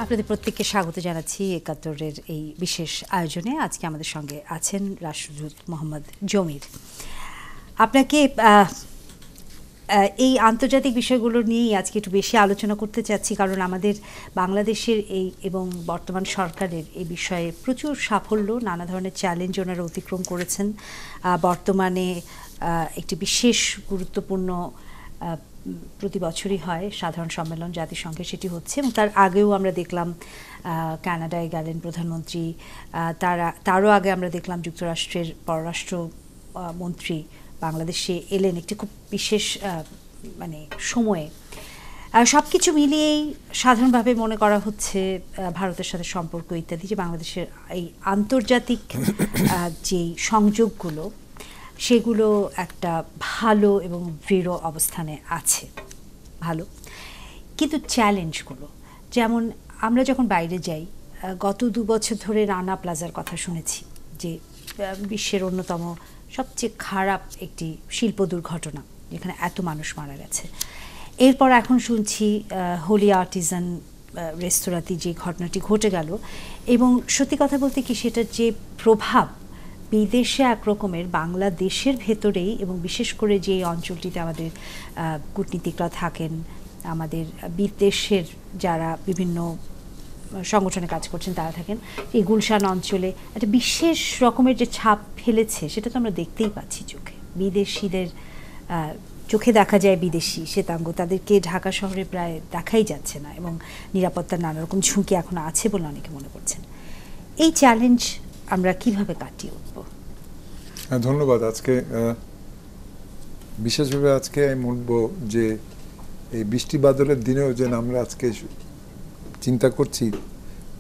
আপনাদের প্রত্যেককে স্বাগত জানাচ্ছি একাত্তরের এই বিশেষ আয়োজনে। আজকে আমাদের সঙ্গে আছেন রাষ্ট্রদূত মোহাম্মদ জমির। আপনাকে এই আন্তর্জাতিক বিষয়গুলো নিয়েই আজকে একটু বেশি আলোচনা করতে চাচ্ছি, কারণ আমাদের বাংলাদেশের এই এবং বর্তমান সরকারের এই বিষয়ে প্রচুর সাফল্য, নানা ধরনের চ্যালেঞ্জ ওনারা অতিক্রম করেছেন। বর্তমানে একটি বিশেষ গুরুত্বপূর্ণ প্রতি বছরই হয় সাধারণ সম্মেলন জাতিসংঘে, সেটি হচ্ছে, এবং তার আগেও আমরা দেখলাম কানাডায় গেলেন প্রধানমন্ত্রী, তারও আগে আমরা দেখলাম যুক্তরাষ্ট্রের পররাষ্ট্র মন্ত্রী বাংলাদেশে এলেন একটি খুব বিশেষ সময়ে। সব কিছু মিলিয়েই সাধারণভাবে মনে করা হচ্ছে ভারতের সাথে সম্পর্ক ইত্যাদি, যে বাংলাদেশের এই আন্তর্জাতিক যেই সংযোগগুলো সেগুলো একটা ভালো এবং দৃঢ় অবস্থানে আছে, ভালো। কিন্তু চ্যালেঞ্জগুলো, যেমন আমরা যখন বাইরে যাই, গত 2 বছর ধরে রানা প্লাজার কথা শুনেছি, যে বিশ্বের অন্যতম সবচেয়ে খারাপ একটি শিল্প দুর্ঘটনা, যেখানে এত মানুষ মারা গেছে। এরপর এখন শুনছি হোলি আর্টিজান রেস্তোরাঁতে যে ঘটনাটি ঘটে গেল, এবং সত্যি কথা বলতে কি সেটার যে প্রভাব বিদেশে একরকমের, বাংলাদেশের ভেতরেই, এবং বিশেষ করে যে অঞ্চলটিতে আমাদের কূটনীতিকরা থাকেন, আমাদের বিদেশের যারা বিভিন্ন সংগঠনে কাজ করছেন তারা থাকেন, এই গুলশান অঞ্চলে একটা বিশেষ রকমের যে ছাপ ফেলেছে সেটা তো আমরা দেখতেই পাচ্ছি চোখে। বিদেশিদের চোখে দেখা যায় বিদেশি শ্বেতাঙ্গ, তাদেরকে ঢাকা শহরে প্রায় দেখাই যাচ্ছে না, এবং নিরাপত্তার নানা রকম ঝুঁকি এখন আছে বলে অনেকে মনে করছেন। এই চ্যালেঞ্জ আমরা কিভাবে কাটিয়ে উঠব? ধন্যবাদ। আজকে বিশেষভাবে আজকে আমি বলব যে এই বৃষ্টি বাদলের দিনেও যে আমরা আজকে চিন্তা করছি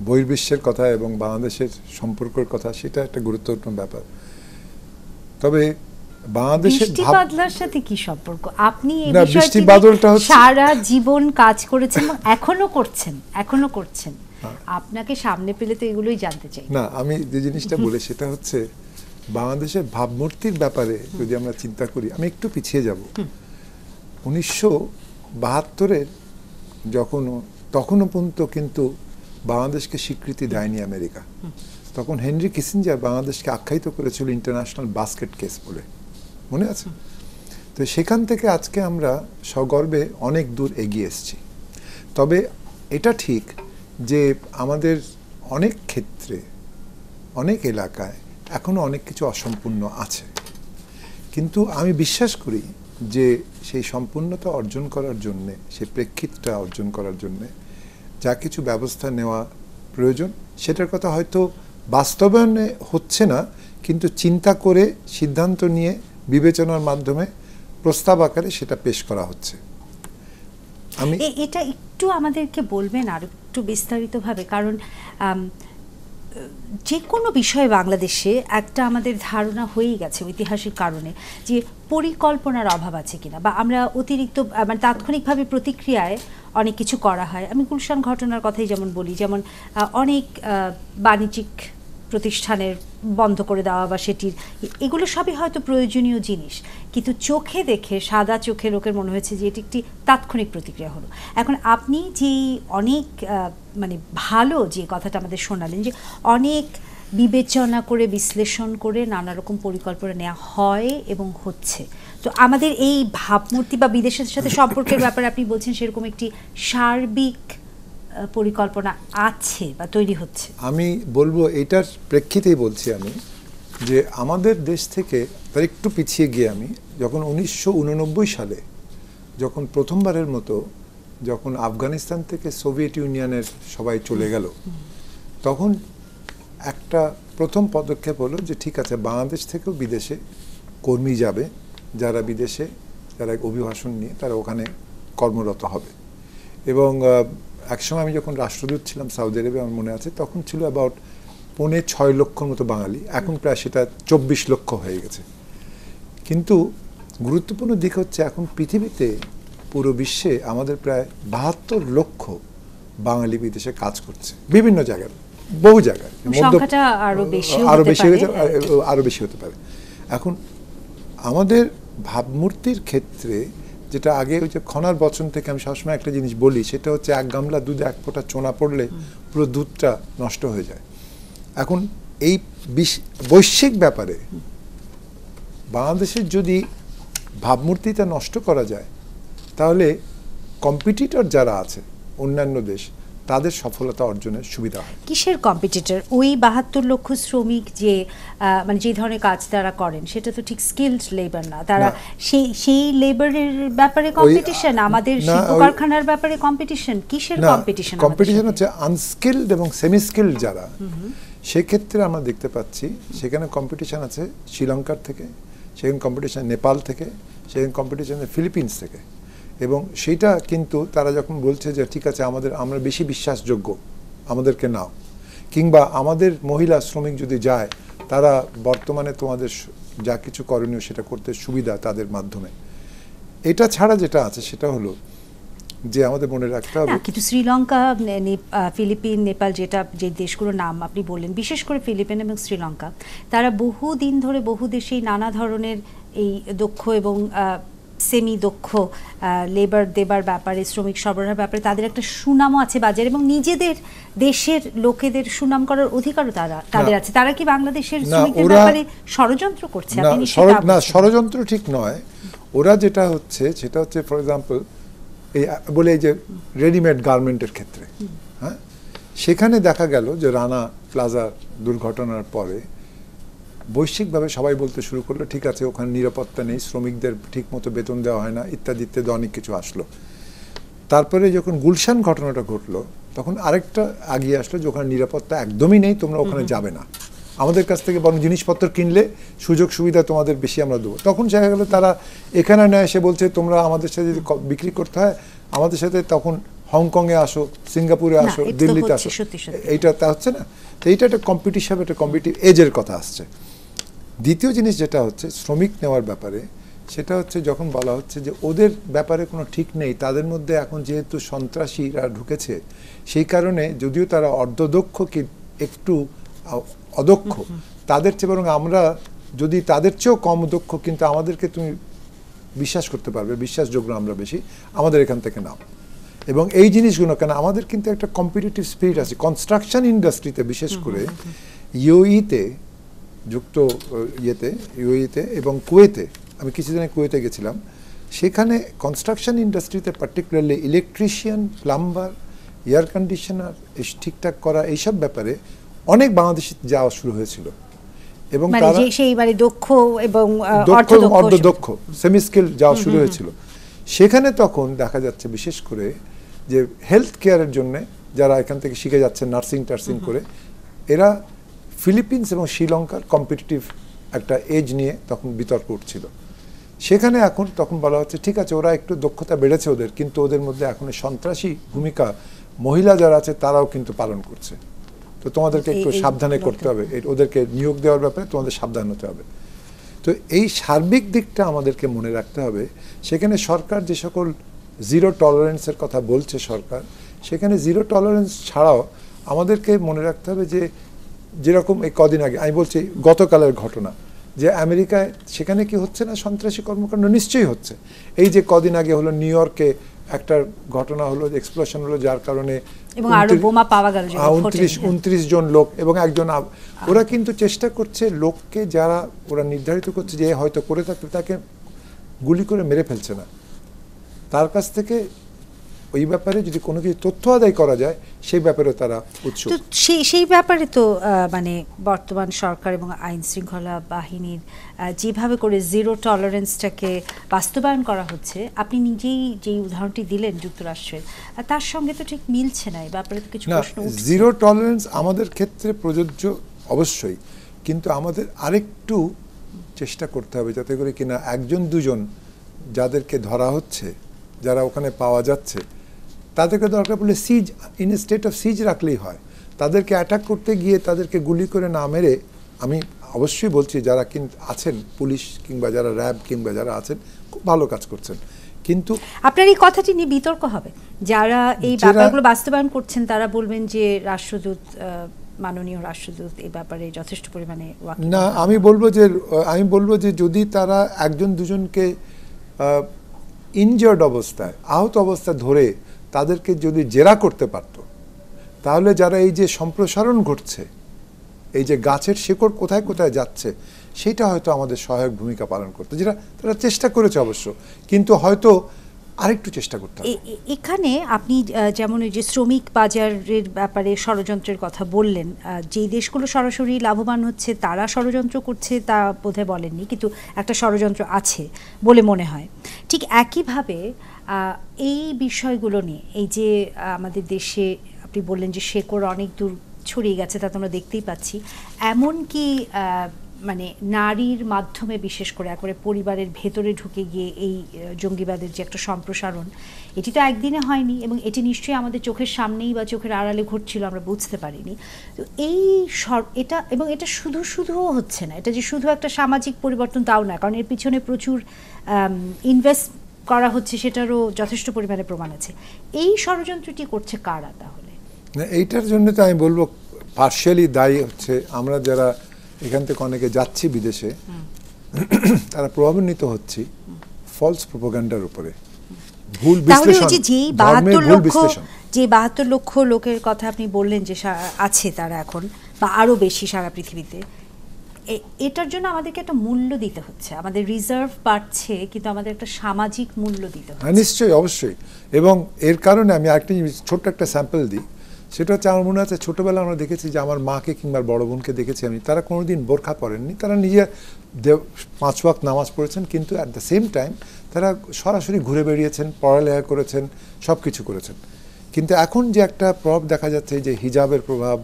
বহির্বিশ্বের কথা এবং বাংলাদেশের সম্পর্কের কথা, সেটা একটা গুরুত্বপূর্ণ ব্যাপার। তবে বাংলাদেশের বৃষ্টি বাদলার সাথে কি সম্পর্ক? আপনি এই বৃষ্টি বাদলটা সারা জীবন কাজ করেছেন এবং এখনো করছেন। আপনাকে সামনে পেলে তো এগুলোই জানতে চাই। না, আমি যে জিনিসটা বলে সেটা হচ্ছে বাংলাদেশের ভাবমূর্তির ব্যাপারে যদি আমরা চিন্তা করি, আমি একটু পিছিয়ে যাব। 1972-এর তখনও পর্যন্ত কিন্তু বাংলাদেশকে স্বীকৃতি দেয়নি আমেরিকা। তখন হেনরি কিসিঞ্জার বাংলাদেশকে আখ্যায়িত করেছিল ইন্টারন্যাশনাল বাস্কেট কেস বলে, মনে আছে? তো সেখান থেকে আজকে আমরা সগর্বে অনেক দূর এগিয়ে এসেছি। তবে এটা ঠিক যে আমাদের অনেক ক্ষেত্রে, অনেক এলাকায় এখনো অনেক কিছু অসম্পূর্ণ আছে, কিন্তু আমি বিশ্বাস করি যে সেই সম্পূর্ণতা অর্জন করার জন্যে, সেই প্রেক্ষিতটা অর্জন করার জন্যে যা কিছু ব্যবস্থা নেওয়া প্রয়োজন, সেটার কথা হয়তো বাস্তবায়নে হচ্ছে না, কিন্তু চিন্তা করে সিদ্ধান্ত নিয়ে বিবেচনার মাধ্যমে প্রস্তাব আকারে সেটা পেশ করা হচ্ছে। আমি এটা একটু আমাদেরকে বলবেন আর একটু বিস্তারিতভাবে, কারণ যে কোনো বিষয়ে বাংলাদেশে একটা আমাদের ধারণা হয়েই গেছে ঐতিহাসিক কারণে যে পরিকল্পনার অভাব আছে কিনা, বা আমরা অতিরিক্ত তাৎক্ষণিকভাবে প্রতিক্রিয়ায় অনেক কিছু করা হয়। আমি গুলশান ঘটনার কথাই যেমন বলি, যেমন অনেক বাণিজ্যিক প্রতিষ্ঠানের বন্ধ করে দেওয়া বা সেটির, এগুলো সবই হয়তো প্রয়োজনীয় জিনিস, কিন্তু চোখে দেখে, সাদা চোখে লোকের মনে হয়েছে যে এটি একটি তাৎক্ষণিক প্রতিক্রিয়া হলো। এখন আপনি যেই অনেক ভালো যে কথাটা আমাদের শোনালেন, যে অনেক বিবেচনা করে, বিশ্লেষণ করে নানা রকম পরিকল্পনা নেওয়া হয় এবং হচ্ছে, তো আমাদের এই ভাবমূর্তি বা বিদেশের সাথে সম্পর্কের ব্যাপারে আপনি বলছেন সেরকম একটি সার্বিক পরিকল্পনা আছে বা তৈরি হচ্ছে। আমি বলবো এটার প্রেক্ষিতেই বলছি আমি, যে আমাদের দেশ থেকে তার একটু পিছিয়ে গিয়ে আমি যখন 1989 সালে যখন প্রথমবারের মতো যখন আফগানিস্তান থেকে সোভিয়েত ইউনিয়নের সবাই চলে গেল, তখন একটা প্রথম পদক্ষেপ হলো যে ঠিক আছে, বাংলাদেশ থেকেও বিদেশে কর্মী যাবে, যারা বিদেশে যারা অভিবাসন নিয়ে তারা ওখানে কর্মরত হবে। এবং একসময় আমি যখন রাষ্ট্রদূত ছিলাম সৌদি আরবে, আমার মনে আছে তখন ছিল অ্যাবাউট 5.6 লক্ষর মতো বাঙালি, এখন প্রায় সেটা 24 লক্ষ হয়ে গেছে। কিন্তু গুরুত্বপূর্ণ দিক হচ্ছে এখন পৃথিবীতে, পুরো বিশ্বে আমাদের প্রায় 72 লক্ষ বাঙালি বিদেশে কাজ করছে বিভিন্ন জায়গায়, বহু জায়গায়, আরো বেশি হতে পারে। এখন আমাদের ভাবমূর্তির ক্ষেত্রে যেটা আগে ওই যে খনার বচন থেকে আমি সবসময় একটা জিনিস বলি, সেটা হচ্ছে এক গামলা দুধে এক ফোঁটা চোনা পড়লে পুরো দুধটা নষ্ট হয়ে যায়। এখন এই বৈশ্বিক ব্যাপারে বাংলাদেশের যদি ভাবমূর্তিটা নষ্ট করা যায়, তাহলে কম্পিটিটর যারা আছে অন্যান্য দেশ, তাদের সফলতা অর্জনের সুবিধা হয়। কিসের কম্পিটিটর? ওই ৭২ লক্ষ শ্রমিক যে মানে যে ধরনের কাজ তারা করেন, সেটা তো ঠিক স্কিলড লেবার না। তারা সেই লেবারের ব্যাপারে কম্পিটিশন, আমাদের শিল্প কারখানার ব্যাপারে কম্পিটিশন, কিসের কম্পিটিশন? কম্পিটিশন হচ্ছে আনস্কিলড এবং সেমি স্কিলড যারা, সেক্ষেত্রে আমরা দেখতে পাচ্ছি সেখানে কম্পিটিশন আছে শ্রীলঙ্কার থেকে, সেখানে কম্পিটিশন নেপাল থেকে, সেখানে কম্পিটিশন ফিলিপিন্স থেকে। এবং সেইটা কিন্তু তারা যখন বলছে যে ঠিক আছে আমরা বেশি বিশ্বাসযোগ্য, আমাদেরকে নাও, কিংবা আমাদের মহিলা শ্রমিক যদি যায়, তারা বর্তমানে তোমাদের যা কিছু করণীয় সেটা করতে সুবিধা তাদের মাধ্যমে। এটা ছাড়া যেটা আছে সেটা হলো যে আমাদের মনে রাখতে হবে, কিন্তু শ্রীলঙ্কা, ফিলিপিন, নেপাল, যে দেশগুলোর নাম আপনি বললেন, বিশেষ করে ফিলিপিন এবং শ্রীলঙ্কা, তারা বহুদিন ধরে বহু দেশেই নানা ধরনের এই দক্ষ এবং সেমি দক্ষ লেবার দেবার ব্যাপারে, শ্রমিক সরবরাহের ব্যাপারে তাদের একটা সুনামও আছে বাজারে, এবং নিজেদের দেশের লোকেদের সুনাম করার অধিকারও তাদের আছে। তারা কি বাংলাদেশের শ্রমিকদের ব্যাপারে ষড়যন্ত্র করছে? না, ষড়যন্ত্র ঠিক নয়। ওরা যেটা হচ্ছে সেটা হচ্ছে ফর এক্সাম্পল বলে এই যে রেডিমেড গার্মেন্টের ক্ষেত্রে, হ্যাঁ, সেখানে দেখা গেল যে রানা প্লাজা দুর্ঘটনার পরে বৈশ্বিকভাবে সবাই বলতে শুরু করলো ঠিক আছে ওখানে নিরাপত্তা নেই, শ্রমিকদের ঠিক মতো বেতন দেওয়া হয় না, ইত্যাদি ইত্যাদি অনেক কিছু আসলো। তারপরে যখন গুলশান ঘটনাটা ঘটলো, তখন আরেকটা আগিয়ে আসলো যে ওখানে নিরাপত্তা একদমই নেই, তোমরা ওখানে যাবে না, আমাদের কাছ থেকে বরং জিনিসপত্র কিনলে সুযোগ সুবিধা তোমাদের বেশি আমরা দেবো। তখন দেখা গেলো তারা এখানে নয়, এসে বলছে তোমরা আমাদের সাথে যদি বিক্রি করতে হয় আমাদের সাথে তখন হংকংয়ে আসো, সিঙ্গাপুরে আসো, দিল্লিতে আসো। এইটা তা হচ্ছে না। তো এইটা একটা কম্পিটিশন, একটা কম্পিটিটিভ এজের কথা আসছে। দ্বিতীয় জিনিস যেটা হচ্ছে শ্রমিক নেওয়ার ব্যাপারে, সেটা হচ্ছে যখন বলা হচ্ছে যে ওদের ব্যাপারে কোনো ঠিক নেই, তাদের মধ্যে এখন যেহেতু সন্ত্রাসীরা ঢুকেছে, সেই কারণে যদিও তারা অর্ধদক্ষ কি একটু অদক্ষ, তাদের চেয়ে বরং আমরা যদি তাদের চেয়েও কম দক্ষ, কিন্তু আমাদেরকে তুমি বিশ্বাস করতে পারবে, বিশ্বাসযোগ্য আমরা বেশি, আমাদের এখান থেকে নাও। এবং এই জিনিসগুলো কেন আমাদের কিন্তু একটা কম্পিটিটিভ স্পিরিট আছে কনস্ট্রাকশন ইন্ডাস্ট্রিতে, বিশেষ করে ইউএইতে ইউএইতে এবং কুয়েতে, আমি কিছুদিন কুয়েতে গেছিলাম, সেখানে কনস্ট্রাকশন ইন্ডাস্ট্রিতে particularly electrician, plumber, air conditioner ঠিকঠাক করা, এইসব ব্যাপারে অনেক বাংলাদেশি যাওয়া শুরু হয়েছিল। এবং তারা সেইবারে দক্ষ এবং অর্ধদক্ষ সেমি স্কিল যাওয়া শুরু হয়েছিল। সেখানে তখন দেখা যাচ্ছে বিশেষ করে যে হেলথ কেয়ারের জন্য যারা এখান থেকে শিখে যাচ্ছে নার্সিং টার্সিং করে, এরা ফিলিপিন্স এবং শ্রীলঙ্কার কম্পিটিটিভ একটা এজ নিয়ে তখন বিতর্ক উঠছিল। সেখানে এখন তখন বলা হচ্ছে ঠিক আছে ওরা একটু দক্ষতা বেড়েছে ওদের, কিন্তু ওদের মধ্যে এখন সন্ত্রাসী ভূমিকা মহিলা যারা আছে তারাও কিন্তু পালন করছে, তো তোমাদেরকে একটু সাবধানে করতে হবে, ওদেরকে নিয়োগ দেওয়ার ব্যাপারে তোমাদের সাবধান হতে হবে। তো এই সার্বিক দিকটা আমাদেরকে মনে রাখতে হবে। সেখানে সরকার যে সকল জিরো টলারেন্সের কথা বলছে সরকার, সেখানে জিরো টলারেন্স ছাড়াও আমাদেরকে মনে রাখতে হবে যে যেরকম এই কদিন আগে আমি বলছি গতকালের ঘটনা, যে আমেরিকায় সেখানে কি হচ্ছে না সন্ত্রাসী কর্মকাণ্ড? নিশ্চয়ই হচ্ছে। এই যে কদিন আগে হলো নিউ ইয়র্কে একটা ঘটনা হলো, এক্সপ্লোশন হলো, যার কারণে 29 জন লোক এবং একজন, ওরা কিন্তু চেষ্টা করছে লোককে, যারা ওরা নির্ধারিত করছে যে হয়তো করে থাকতে, তাকে গুলি করে মেরে ফেলছে না, তার কাছ থেকে ওই ব্যাপারে যদি কোনো কিছু তথ্য আদায় করা যায় সেই ব্যাপারে তারা উৎসুক। তো সেই ব্যাপারে তো মানে বর্তমান সরকার এবং আইন শৃঙ্খলা বাহিনীর যেভাবে করে জিরো টলারেন্সটাকে বাস্তবায়ন করা হচ্ছে, আপনি নিজেই যেই উদাহরণটি দিলেন যুক্তরাষ্ট্রের, তার সঙ্গে তো ঠিক মিলছে না। এই ব্যাপারে তো কিছু প্রশ্ন উঠছে। জিরো টলারেন্স আমাদের ক্ষেত্রে প্রযোজ্য অবশ্যই, কিন্তু আমাদের আরেকটু চেষ্টা করতে হবে যাতে করে কিনা একজন দুজন যাদেরকে ধরা হচ্ছে, যারা ওখানে পাওয়া যাচ্ছে, তাদেরকে দরকার পড়লে সিজ, ইন স্টেট অফ সিজ রাখলেই হয়। তাদেরকে অ্যাটাক করতে গিয়ে তাদেরকে গুলি করে না মেরে, আমি অবশ্যই বলছি যারা কিন্তু আছেন পুলিশ কিংবা যারা র্যাব কিংবা যারা আছেন খুব ভালো কাজ করছেন, কিন্তু আপনার এই কথাটি নিয়ে বিতর্ক হবে। যারা এই ব্যাপারগুলো বাস্তবায়ন করছেন তারা বলবেন যে রাষ্ট্রদূত, মাননীয় রাষ্ট্রদূত এই ব্যাপারে যথেষ্ট পরিমাণে না, আমি বলবো যে যদি তারা একজন দুজনকে ইনজার্ড অবস্থায়, আহত অবস্থায় ধরে তাদেরকে যদি জেরা করতে পারত, তাহলে যারা এই যে সম্প্রসারণ ঘটছে, এই যে গাছের শিকড় কোথায় কোথায় যাচ্ছে, সেটা হয়তো আমাদের সহায়ক ভূমিকা পালন করতে, যেটা তারা চেষ্টা করেছে অবশ্য, কিন্তু হয়তো আরেকটু চেষ্টা করতে হবে। এখানে আপনি যেমন ওই যে শ্রমিক বাজারের ব্যাপারে ষড়যন্ত্রের কথা বললেন, যেই দেশগুলো সরাসরি লাভবান হচ্ছে তারা ষড়যন্ত্র করছে তা বোধহয় বলেননি, কিন্তু একটা ষড়যন্ত্র আছে বলে মনে হয়। ঠিক একইভাবে এই বিষয়গুলো নিয়ে, এই যে আমাদের দেশে আপনি বললেন যে শেকড় অনেক দূর ছড়িয়ে গেছে, তা তো আমরা দেখতেই পাচ্ছি, এমনকি মানে নারীর মাধ্যমে বিশেষ করে একবারে পরিবারের ভেতরে ঢুকে গিয়ে এই জঙ্গিবাদের যে একটা সম্প্রসারণ, এটি তো একদিনে হয়নি, এবং এটি নিশ্চয়ই আমাদের চোখের সামনেই বা চোখের আড়ালে ঘটছিল, আমরা বুঝতে পারিনি। তো এই এটা, এবং এটা শুধুও হচ্ছে না, এটা যে শুধু একটা সামাজিক পরিবর্তন তাও না, কারণ এর পিছনে প্রচুর ইনভেস্ট করা হচ্ছে, সেটারও যথেষ্ট পরিমাণে প্রমাণ আছে। এই ষড়যন্ত্রটি করছে কারা তাহলে? না, এইটার জন্য তো আমি বলবো পার্শিয়ালি দায়ী হচ্ছে আমরা যারা এখান থেকে অনেকে যাচ্ছি বিদেশে, তারা প্রভাবান্বিত হচ্ছি ফলস প্রোপাগান্ডার উপরে, ভুল বিশ্লেষণ, ধর্মের ভুল বিশ্লেষণ। যে 72 লক্ষ লোকের কথা আপনি বললেন যে আছে তারা এখন, বা আরো বেশি সারা পৃথিবীতে, এটার জন্য আমাদেরকে একটা মূল্য দিতে হচ্ছে। আমাদের রিজার্ভ বাড়ছে, কিন্তু আমাদের একটা সামাজিক মূল্য দিতে হচ্ছে। হ্যাঁ, নিশ্চয়ই, অবশ্যই। এবং এর কারণে আমি আরেকটা ছোট্ট একটা স্যাম্পল দিই, সেটা হচ্ছে আমার মনে আছে ছোটোবেলা আমরা দেখেছি যে আমার মাকে কিংবা বড় বোনকে দেখেছি আমি, তারা কোনোদিন বোরখা পরেননি, তারা নিজে 5 ওয়াক্ত নামাজ পড়েছেন, কিন্তু অ্যাট দ্য সেম টাইম তারা সরাসরি ঘুরে বেরিয়েছেন, পড়ালেখা করেছেন, সব কিছু করেছেন। কিন্তু এখন যে একটা প্রভাব দেখা যাচ্ছে, যে হিজাবের প্রভাব,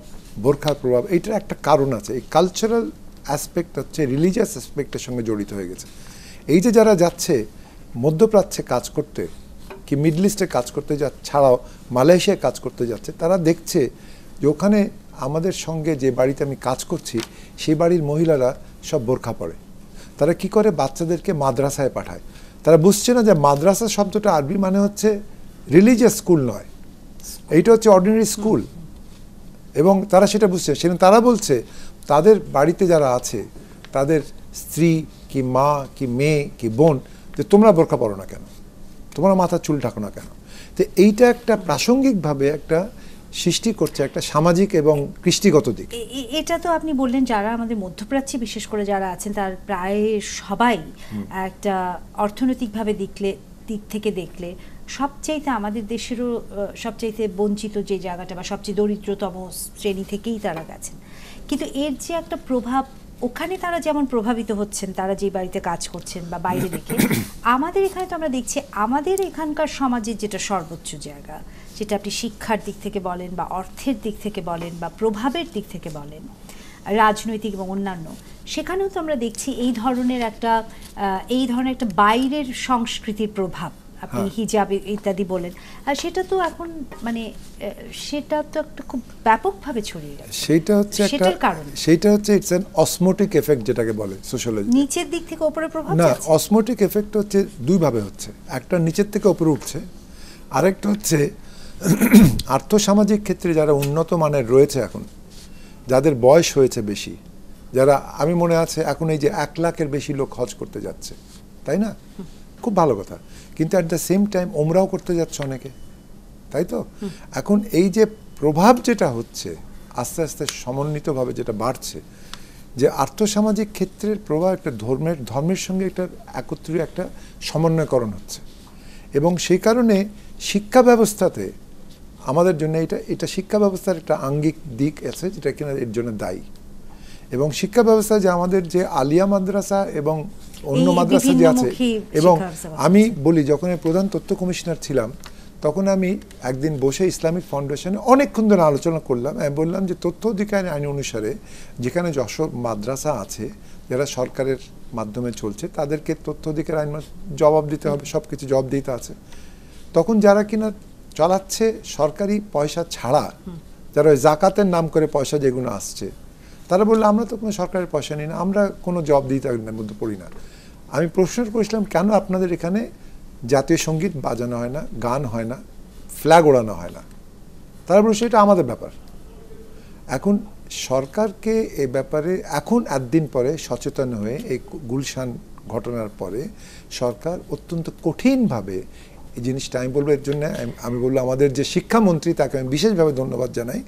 বোরখার প্রভাব, এইটার একটা কারণ আছে। এই কালচারাল অ্যাসপেক্ট হচ্ছে রিলিজিয়াস অ্যাসপেক্টের সঙ্গে জড়িত হয়ে গেছে। এই যে যারা যাচ্ছে মধ্যপ্রাচ্যে কাজ করতে, কি মিডল ইস্টে কাজ করতে ছাড়াও মালয়েশিয়ায় কাজ করতে যাচ্ছে, তারা দেখছে যে ওখানে আমাদের সঙ্গে যে বাড়িতে আমি কাজ করছি, সেই বাড়ির মহিলারা সব বোরখা পরে। তারা কি করে, বাচ্চাদেরকে মাদ্রাসায় পাঠায়। তারা বুঝছে না যে মাদ্রাসা শব্দটা আরবি মানে হচ্ছে রিলিজিয়াস স্কুল নয়, এইটা হচ্ছে অর্ডিনারি স্কুল। এবং তারা সেটা বুঝছে, সেখানে তারা বলছে তাদের বাড়িতে যারা আছে, তাদের স্ত্রী কি মা কি মেয়ে কি বোন, যে তোমরা বোরখা পরো না কেন, তোমরা মাথার চুল ঢাকো না কেন। তো এইটা একটা প্রাসঙ্গিকভাবে একটা সৃষ্টি করছে একটা সামাজিক এবং কৃষ্টিগত দিক। এটা তো আপনি বললেন যারা আমাদের মধ্যপ্রাচ্যে বিশেষ করে যারা আছেন, তার প্রায় সবাই একটা অর্থনৈতিকভাবে দিক থেকে দেখলে সবচাইতে আমাদের দেশেরও সবচাইতে বঞ্চিত যে জায়গাটা, বা সবচেয়ে দরিদ্রতম শ্রেণী থেকেই তারা গেছেন। কিন্তু এর যে একটা প্রভাব, ওখানে তারা যেমন প্রভাবিত হচ্ছেন, তারা যে বাড়িতে কাজ করছেন বা বাইরে দেখে, আমাদের এখানে তো আমরা দেখছি আমাদের এখানকার সমাজের যেটা সর্বোচ্চ জায়গা, যেটা আপনি শিক্ষার দিক থেকে বলেন বা অর্থের দিক থেকে বলেন বা প্রভাবের দিক থেকে বলেন, রাজনৈতিক এবং অন্যান্য, সেখানেও তো আমরা দেখছি এই ধরনের একটা বাইরের সংস্কৃতির প্রভাব। আপনি হিজাব ইত্যাদি বলেন, আর সেটা তো এখন মানে সেটা তো একটা খুব ব্যাপকভাবে ছড়িয়ে গেছে। সেটা হচ্ছে ইটস অ্যান অসমোটিক এফেক্ট, যেটাকে বলে সোশ্যালজি। নিচের দিক থেকে উপরে প্রভাব না, অসমোটিক এফেক্ট হচ্ছে দুইভাবে হচ্ছে, একটা নিচের থেকে উপরে উঠছে, আরেকটা হচ্ছে আর্থসামাজিক ক্ষেত্রে যারা উন্নত মানের রয়েছে এখন, যাদের বয়স হয়েছে বেশি, যারা, আমি মনে আছে এখন এই যে 1 লাখের বেশি লোক হজ করতে যাচ্ছে, তাই না? খুব ভালো কথা। কিন্তু অ্যাট দ্য সেম টাইম ওমরাও করতে যাচ্ছে অনেকে, তাই তো? এখন এই যে প্রভাব যেটা হচ্ছে আস্তে আস্তে সমন্বিতভাবে যেটা বাড়ছে, যে আর্থসামাজিক ক্ষেত্রের প্রভাব একটা ধর্মের সঙ্গে একটা একত্রীয় একটা সমন্বয়করণ হচ্ছে। এবং সেই কারণে শিক্ষা ব্যবস্থাতে আমাদের জন্য এটা শিক্ষা ব্যবস্থার একটা আঙ্গিক দিক আছে, যেটা কিনা এর জন্য দায়ী। এবং শিক্ষা ব্যবস্থা যে আমাদের যে আলিয়া মাদ্রাসা এবং অন্য মাদ্রাসা যে আছে, এবং আমি বলি যখন আমি প্রধান তথ্য কমিশনার ছিলাম, তখন আমি একদিন বসে ইসলামিক ফাউন্ডেশনে অনেকক্ষণ ধরে আলোচনা করলাম। আমি বললাম যে তথ্য অধিকার আইন অনুসারে যেখানে যশোর মাদ্রাসা আছে যারা সরকারের মাধ্যমে চলছে, তাদেরকে তথ্য অধিকার আইন জবাব দিতে হবে, সব কিছু জবাব দিতে আছে। তখন যারা কিনা চালাচ্ছে সরকারি পয়সা ছাড়া, যারা ওই জাকাতের নাম করে পয়সা যেগুলো আসছে, তারা বললো আমরা তো কোনো সরকারের পয়সা নিই না, আমরা কোনো জব দিতে মধ্যে পড়ি না। আমি প্রশ্ন করেছিলাম কেন আপনাদের এখানে জাতীয় সঙ্গীত বাজানো হয় না, গান হয় না, ফ্ল্যাগ ওড়ানো হয় না? তারা বলছে এটা আমাদের ব্যাপার। এখন সরকারকে এ ব্যাপারে এখন একদিন পরে সচেতন হয়ে এই গুলশান ঘটনার পরে সরকার অত্যন্ত কঠিনভাবে এই জিনিসটা, আমি বলবো এর জন্য আমি বলবো আমাদের যে শিক্ষামন্ত্রী তাকে আমি বিশেষভাবে ধন্যবাদ জানাই।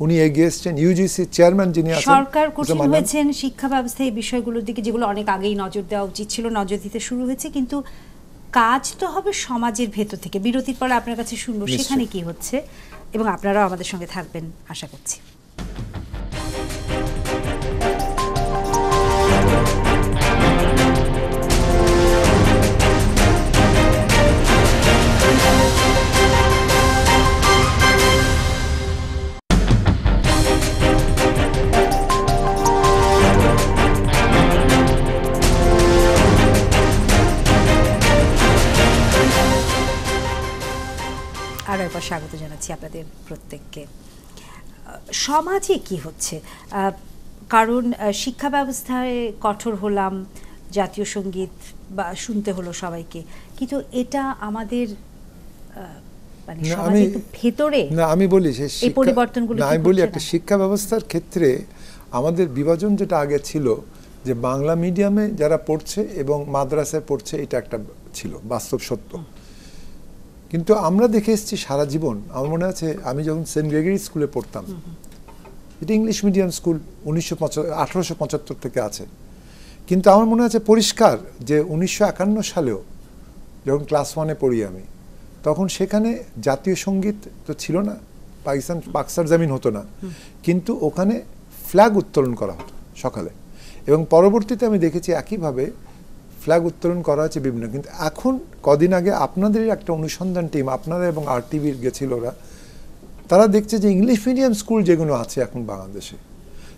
উনি এগিয়ে এসছেন, ইউজিসি চেয়ারম্যান যিনি আছেন, সরকার কঠিন হয়েছেন শিক্ষা ব্যবস্থায় এই বিষয়গুলোর দিকে, যেগুলো অনেক আগেই নজর দেওয়া উচিত ছিল, নজর দিতে শুরু হয়েছে, কিন্তু কাজ তো হবে সমাজের ভেতর থেকে। বিরতির পরে আপনার কাছে শুনবো সেখানে কি হচ্ছে, এবং আপনারাও আমাদের সঙ্গে থাকবেন আশা করছি। আরও একবার স্বাগত জানাচ্ছি আপনাদের প্রত্যেককে। সমাজে কি হচ্ছে, কারণ শিক্ষা ব্যবস্থায় কঠোর হলাম, জাতীয় সঙ্গীত বা শুনতে হলো সবাইকে, কিন্তু এটা আমাদের মানে সমাজের ভেতরে না, আমি বলি এই পরিবর্তনগুলো, আমি বলি একটা শিক্ষা ব্যবস্থার ক্ষেত্রে আমাদের বিভাজন যেটা আগে ছিল, যে বাংলা মিডিয়ামে যারা পড়ছে এবং মাদ্রাসায় পড়ছে, এটা একটা ছিল বাস্তব সত্য। কিন্তু আমরা দেখে এসেছি সারা জীবন, আমার মনে আছে আমি যখন সেন্ট গ্রেগরি স্কুলে পড়তাম, এটা ইংলিশ মিডিয়াম স্কুল, 1875 থেকে আছে, কিন্তু আমার মনে আছে পরিষ্কার যে 1951 সালেও যখন ক্লাস 1-এ পড়ি আমি, তখন সেখানে জাতীয় সঙ্গীত তো ছিল না, পাকিস্তান জামিন হতো না, কিন্তু ওখানে ফ্ল্যাগ উত্তোলন করা হতো সকালে, এবং পরবর্তীতে আমি দেখেছি একইভাবে ফ্ল্যাগ উত্তোলন করা হচ্ছে বিভিন্ন। কিন্তু এখন কদিন আগে আপনাদেরই একটা অনুসন্ধান টিম, আপনারা এবং RTVর গেছিল ওরা, তারা দেখছে যে ইংলিশ মিডিয়াম স্কুল যেগুলো আছে এখন বাংলাদেশে,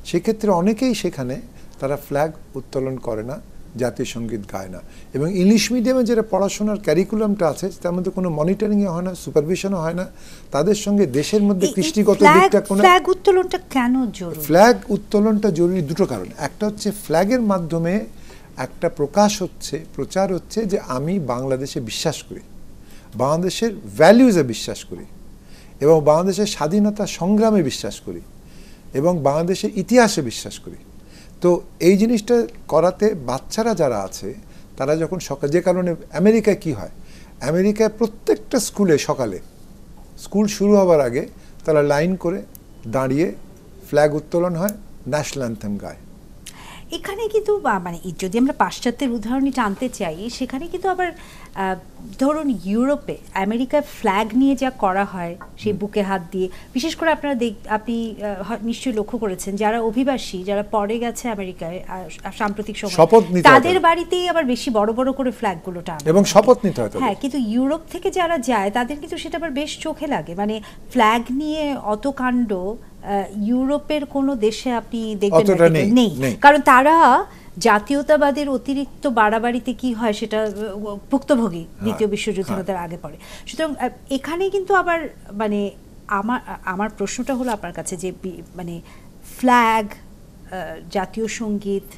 সেক্ষেত্রে অনেকেই সেখানে তারা ফ্ল্যাগ উত্তোলন করে না, জাতীয় সঙ্গীত গায় না, এবং ইংলিশ মিডিয়ামে যেটা পড়াশোনার ক্যারিকুলামটা আছে তার মধ্যে কোনো মনিটরিংও হয় না, সুপারভিশনও হয় না, তাদের সঙ্গে দেশের মধ্যে কৃষ্টিগত দিকটা কোনো। ফ্ল্যাগ উত্তোলনটা কেন জরুরি? ফ্ল্যাগ উত্তোলনটা জরুরি দুটো কারণ। একটা হচ্ছে ফ্ল্যাগের মাধ্যমে একটা প্রকাশ হচ্ছে, প্রচার হচ্ছে যে আমি বাংলাদেশে বিশ্বাস করি, বাংলাদেশের ভ্যালিউজে বিশ্বাস করি, এবং বাংলাদেশের স্বাধীনতা সংগ্রামে বিশ্বাস করি, এবং বাংলাদেশের ইতিহাসে বিশ্বাস করি। তো এই জিনিসটা করাতে বাচ্চারা যারা আছে তারা যখন সকালে, যে কারণে আমেরিকায় কি হয়, আমেরিকায় প্রত্যেকটা স্কুলে সকালে স্কুল শুরু হবার আগে তারা লাইন করে দাঁড়িয়ে ফ্ল্যাগ উত্তোলন হয়, ন্যাশনাল অ্যান্থেম গায়। এখানে কিন্তু মানে যদি আমরা পাশ্চাত্যের উদাহরণই টানতে চাই, সেখানে কিন্তু আবার ধরুন ইউরোপে, আমেরিকায় ফ্ল্যাগ নিয়ে যা করা হয় সেই বুকে হাত দিয়ে, বিশেষ করে আপনি নিশ্চয়ই লক্ষ্য করেছেন যারা অভিবাসী, যারা পরে গেছে আমেরিকায় সাম্প্রতিক সময়, তাদের বাড়িতেই আবার বেশি বড় বড় করে ফ্ল্যাগগুলো টানে এবং শপথ নিতে হয়। হ্যাঁ, কিন্তু ইউরোপ থেকে যারা যায় তাদের কিন্তু সেটা আবার বেশ চোখে লাগে, মানে ফ্ল্যাগ নিয়ে অত কাণ্ড ইউরোপের কোনো দেশে আপনি দেখবেন নেই, কারণ তারা জাতীয়তাবাদের অতিরিক্ত বাড়াবাড়িতে কি হয় সেটা ভুক্তভোগী দ্বিতীয় বিশ্বযুদ্ধের আগে পরে। সুতরাং এখানে কিন্তু আবার মানে আমার প্রশ্নটা হলো আপনার কাছে যে মানে ফ্ল্যাগ, জাতীয় সঙ্গীত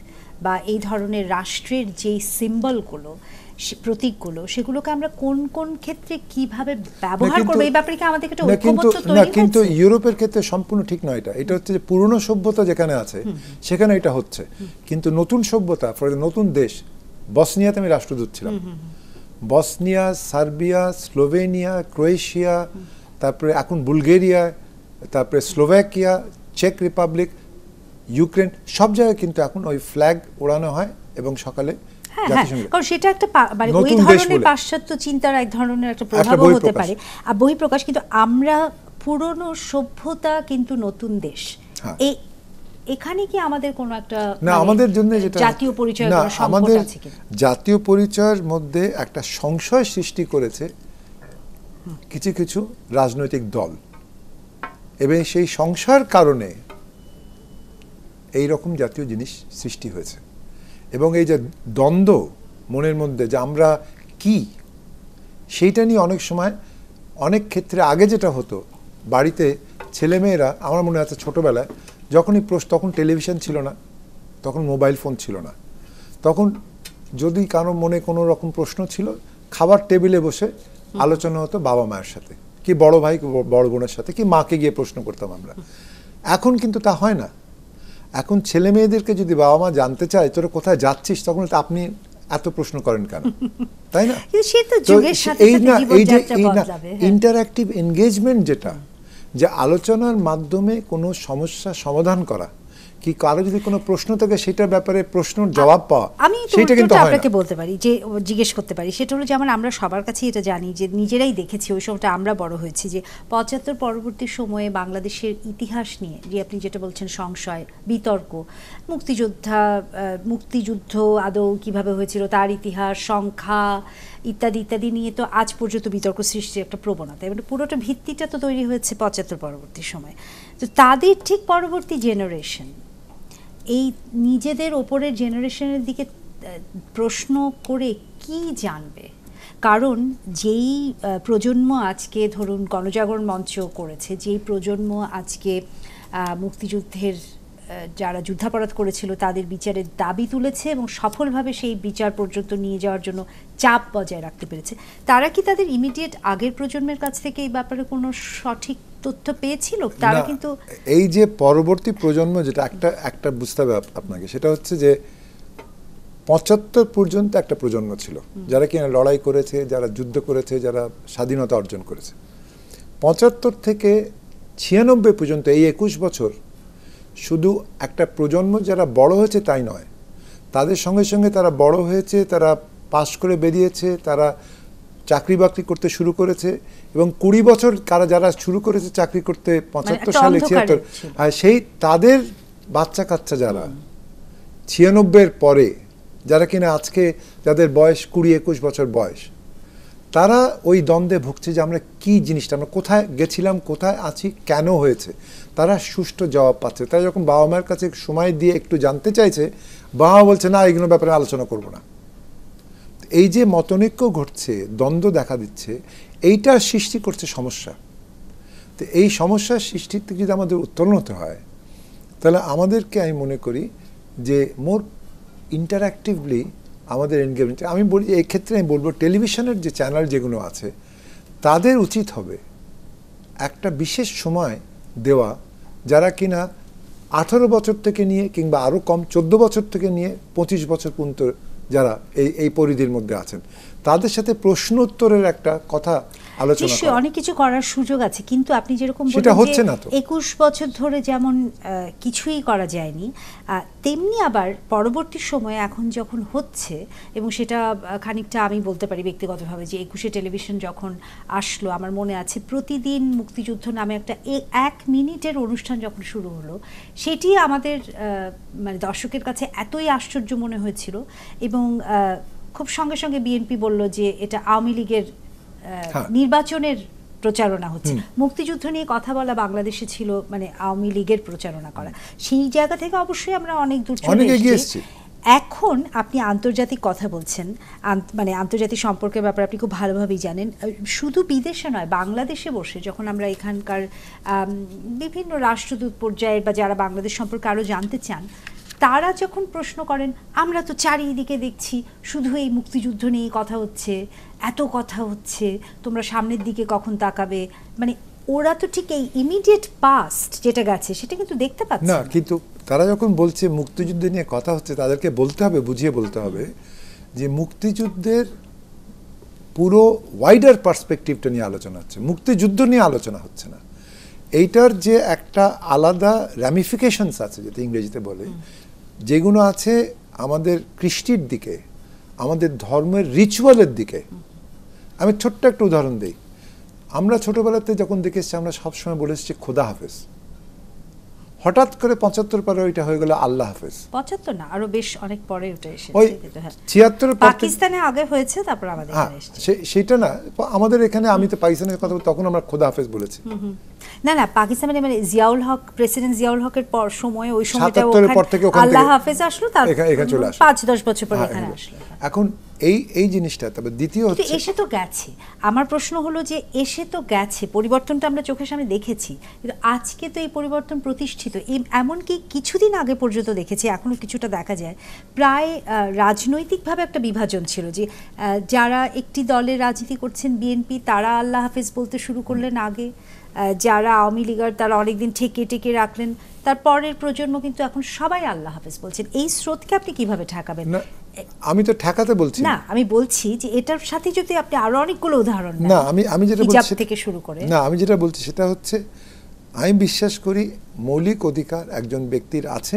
বা এই ধরনের রাষ্ট্রের যে সিম্বলগুলো, প্রতীকগুলো, সেগুলোকে আমরা কোন কোন ক্ষেত্রে কিভাবে ব্যবহার করব, এই ব্যাপারে কি আমাদের একটা ঐক্যবদ্ধ তৈরি হচ্ছে? কিন্তু ইউরোপের ক্ষেত্রে সম্পূর্ণ ঠিক নয় এটা। এটা হচ্ছে যে পুরনো সভ্যতা যেখানে আছে সেখানে এটা হচ্ছে, কিন্তু নতুন সভ্যতা, নতুন দেশ, বসনিয়াতে আমি রাষ্ট্রদূত ছিলাম, বসনিয়া, সার্বিয়া, স্লোভেনিয়া, ক্রোয়েশিয়া, তারপরে এখন বুলগেরিয়া, তারপরে স্লোভাকিয়া, চেক রিপাবলিক, ইউক্রেন, সব জায়গায় কিন্তু এখন ওই ফ্ল্যাগ ওড়ানো হয় এবং সকালে। কারণ সেটা একটা মানে ওই ধরনের পাশ্চাত্য চিন্তার এক ধরনের একটা প্রভাব হতে পারে, আর বহিঃপ্রকাশ। কিন্তু আমরা পুরনো সভ্যতা কিন্তু নতুন দেশ, এখানে কি আমাদের কোনো একটা না, আমাদের জন্য যেটা জাতীয় পরিচয়, আমাদের জাতীয় পরিচয়ের মধ্যে একটা সংশয় সৃষ্টি করেছে কিছু কিছু রাজনৈতিক দল, এবং সেই সংশয়ের কারণে এই রকম জাতীয় জিনিস সৃষ্টি হয়েছে। এবং এই যে দ্বন্দ্ব মনের মধ্যে যে আমরা কি, সেইটা নিয়ে অনেক সময়, অনেক ক্ষেত্রে আগে যেটা হতো বাড়িতে ছেলেমেয়েরা, আমার মনে আছে ছোটোবেলায় যখনই তখন টেলিভিশন ছিল না, তখন মোবাইল ফোন ছিল না, তখন যদি কারো মনে কোনো রকম প্রশ্ন ছিল, খাবার টেবিলে বসে আলোচনা হতো বাবা মায়ের সাথে, কি বড় ভাই বড় বোনের সাথে, কি মাকে গিয়ে প্রশ্ন করতাম আমরা। এখন কিন্তু তা হয় না। এখন ছেলে মেয়েদেরকে যদি বাবা মা জানতে চায় তোরা কোথায় যাচ্ছিস, তখন আপনি এত প্রশ্ন করেন কেন, তাই না? সে তো যুগের সাথে সাথে জীবনযাত্রা বদলাবে। ইন্টারঅ্যাক্টিভ এনগেজমেন্ট যেটা, যে আলোচনার মাধ্যমে কোনো সমস্যা সমাধান করা, কি কারো যদি কোনো প্রশ্ন থাকে সেটার ব্যাপারে প্রশ্নের জবাব পাওয়া, আমি সেটা কিন্তু আপনাকে বলতে পারি, যে জিজ্ঞেস করতে পারি, সেটা হলো যেমন আমরা সবার কাছে এটা জানি, যে নিজেরাই দেখেছি ওই সময়টা আমরা বড় হয়েছি, যে ৭৫ পরবর্তী সময়ে বাংলাদেশের ইতিহাস নিয়ে যে আপনি যেটা বলছেন সংশয়, বিতর্ক, মুক্তিযুদ্ধ আদৌ কিভাবে হয়েছিল, তার ইতিহাস, সংখ্যা ইত্যাদি ইত্যাদি নিয়ে তো আজ পর্যন্ত বিতর্ক সৃষ্টির একটা প্রবণতা, এবং পুরোটা ভিত্তিটা তো তৈরি হয়েছে ৭৫ পরবর্তী সময়। তো তাদের ঠিক পরবর্তী জেনারেশন এই নিজেদের ওপরের জেনারেশনের দিকে প্রশ্ন করে কি জানবে? কারণ যেই প্রজন্ম আজকে ধরুন গণজাগরণ মঞ্চ করেছে, যেই প্রজন্ম আজকে মুক্তিযুদ্ধের যারা যুদ্ধাপরাধ করেছিল তাদের বিচারের দাবি তুলেছে এবং সফলভাবে সেই বিচার পর্যন্ত নিয়ে যাওয়ার জন্য চাপ বজায় রাখতে পেরেছে, তারা কি তাদের ইমিডিয়েট আগের প্রজন্মের কাছ থেকে এই ব্যাপারে কোনো সঠিক তথ্য পেয়েছিল? তারা কিন্তু এই যে পরবর্তী প্রজন্ম, যেটা একটা বুঝতে হবে আপনাকে, সেটা হচ্ছে যে ৭৫ পর্যন্ত একটা প্রজন্ম ছিল যারা কিনা লড়াই করেছে, যারা যুদ্ধ করেছে, যারা স্বাধীনতা অর্জন করেছে। ৭৫ থেকে ৯৬ পর্যন্ত এই ২১ বছর শুধু একটা প্রজন্ম যারা বড় হয়েছে তাই নয়, তাদের সঙ্গে সঙ্গে তারা বড় হয়েছে, তারা পাশ করে বেরিয়েছে, তারা চাকরি বাকরি করতে শুরু করেছে, এবং ২০ বছর যারা শুরু করেছে চাকরি করতে ৭৫ সালে ৭৬, আর সেই তাদের বাচ্চা কাচ্চা যারা ৯৬ পরে, যারা কিনা আজকে যাদের বয়স ২০-২১ বছর বয়স, তারা ওই দ্বন্দ্বে ভুগছে যে আমরা কি জিনিসটা, আমরা কোথায় গেছিলাম, কোথায় আছি, কেন হয়েছে, তারা সুষ্ঠু জবাব পাচ্ছে। তারা যখন বাবা মায়ের কাছে সময় দিয়ে একটু জানতে চাইছে, বাবা বলছে না, এগুলো ব্যাপারে আলোচনা করব না। এই যে মতনৈক্য ঘটছে, দ্বন্দ্ব দেখা দিচ্ছে, এইটা সৃষ্টি করছে সমস্যা। তো এই সমস্যার সৃষ্টির থেকে যদি আমাদের উত্তরণ হতে হয়, তাহলে আমাদেরকে, আমি মনে করি যে মোর ইন্টারঅ্যাক্টিভলি আমাদের এনগেজমেন্ট, আমি বলি এই ক্ষেত্রে আমি বলবো টেলিভিশনের যে চ্যানেল যেগুলো আছে তাদের উচিত হবে একটা বিশেষ সময় দেওয়া, যারা কিনা ১৮ বছর থেকে নিয়ে কিংবা আরও কম ১৪ বছর থেকে নিয়ে ২৫ বছর পর্যন্ত যারা এই পরিধির মধ্যে আছেন, তাদের সাথে প্রশ্ন উত্তরের একটা কথা আলোচনা করা। অনেক কিছু করার সুযোগ আছে, কিন্তু আপনি যেরকম সেটা হচ্ছে না তো। ২১ বছর ধরে যেমন কিছুই করা যায়নি, তেমনি আবার পরবর্তী সময়ে এখন যখন হচ্ছে, এবং সেটা খানিকটা আমি বলতে পারি ব্যক্তিগতভাবে, যে ২১শে টেলিভিশন যখন আসলো, আমার মনে আছে প্রতিদিন মুক্তিযুদ্ধ নামে একটা ১ মিনিটের অনুষ্ঠান যখন শুরু হলো, সেটি আমাদের মানে দর্শকের কাছে এতই আশ্চর্য মনে হয়েছিল, এবং খুব সঙ্গে সঙ্গে বিএনপি বলল যে এটা আওয়ামী লীগের নির্বাচনের প্রচারণা হচ্ছে। মুক্তিযুদ্ধ নিয়ে কথা বলা বাংলাদেশে ছিল মানে আওয়ামী লীগের প্রচারণা করা। সেই জায়গা থেকে অবশ্যই আমরা অনেক দূর চলে এসেছি। এখন আপনি আন্তর্জাতিক কথা বলছেন, মানে আন্তর্জাতিক সম্পর্কের ব্যাপারে আপনি খুব ভালোভাবেই জানেন। শুধু বিদেশে নয়, বাংলাদেশে বসে যখন আমরা এখানকার বিভিন্ন রাষ্ট্রদূত পর্যায়ের বা যারা বাংলাদেশ সম্পর্কে আরও জানতে চান, তারা যখন প্রশ্ন করেন, আমরা তো চারিদিকে দেখছি শুধু এই মুক্তিযুদ্ধ নিয়ে কথা হচ্ছে, এত কথা হচ্ছে, তোমরা সামনের দিকে কখন তাকাবে, মানে ওরা তো ঠিক এই ইমিডিয়েট পাস্ট যেটা গেছে সেটা কিন্তু দেখতে পাচ্ছে না। কিন্তু তারা যখন বলছে মুক্তিযুদ্ধ নিয়ে কথা হচ্ছে, তাদেরকে বলতে হবে, বুঝিয়ে বলতে হবে যে মুক্তিযুদ্ধের পুরো ওয়াইডার পার্সপেক্টিভটা নিয়ে আলোচনা হচ্ছে, মুক্তিযুদ্ধ নিয়ে আলোচনা হচ্ছে না। এইটার যে একটা আলাদা র্যামিফিকেশনস আছে, যেটা ইংরেজিতে বলে, যেগুলো আছে আমাদের কৃষ্টির দিকে, আমাদের ধর্মের রিচুয়ালের দিকে। আমি ছোট্ট একটা উদাহরণ দিই। আমরা ছোটবেলাতে যখন দেখেছি, আমরা সবসময় বলে এসেছি খোদা হাফেজ। হঠাৎ করে ৭৫ পরে ওইটা হয়ে গেল আল্লাহ হাফেজ। ৭৫ না, আরো বেশ অনেক পরে ওটা এসেছে। ওই ৭৬ পাকিস্তানে আগে হয়েছে, তারপর আমাদের এখানে এসেছে। সেটা না, আমাদের এখানে, আমি তো পাকিস্তানের কথা বলি, তখন আমরা খোদা হাফেজ বলেছি। না না, পাকিস্তানে মানে জিয়াউল হক, প্রেসিডেন্ট জিয়াউল হকের পর সময়, ওই সময়টা আল্লাহ হাফেজ আসলো, তারপর ৫-১০ বছর পর এখানে আসলো। এখন এই জিনিসটা, তবে দ্বিতীয় হচ্ছে এসে তো গেছে। আমার প্রশ্ন হলো যে এসে তো গেছে, পরিবর্তনটা আমরা চোখের সামনে দেখেছি, কিন্তু আজকে তো এই পরিবর্তন প্রতিষ্ঠিত। এমনকি কিছুদিন আগে পর্যন্ত দেখেছি, এখনো কিছুটা দেখা যায়, প্রায় রাজনৈতিকভাবে একটা বিভাজন ছিল, যে যারা একটি দলের রাজনীতি করছেন বিএনপি, তারা আল্লাহ হাফেজ বলতে শুরু করলেন আগে, যারা আওয়ামী লীগার তারা অনেকদিন ঠেকে রাখলেন, তারপরের প্রজন্ম কিন্তু এখন সবাই আল্লাহ হাফেজ বলছেন। এই স্রোতকে আপনি কিভাবে ঠেকাবেন? আমি তো ঠেকাতে বলছি না, আমি বলছি যে এটার সাথে যদি আপনি আরো অনেকগুলো উদাহরণ না, আমি যেটা বলছি থেকে শুরু করে, না, আমি যেটা বলছি সেটা হচ্ছে আমি বিশ্বাস করি মৌলিক অধিকার একজন ব্যক্তির আছে,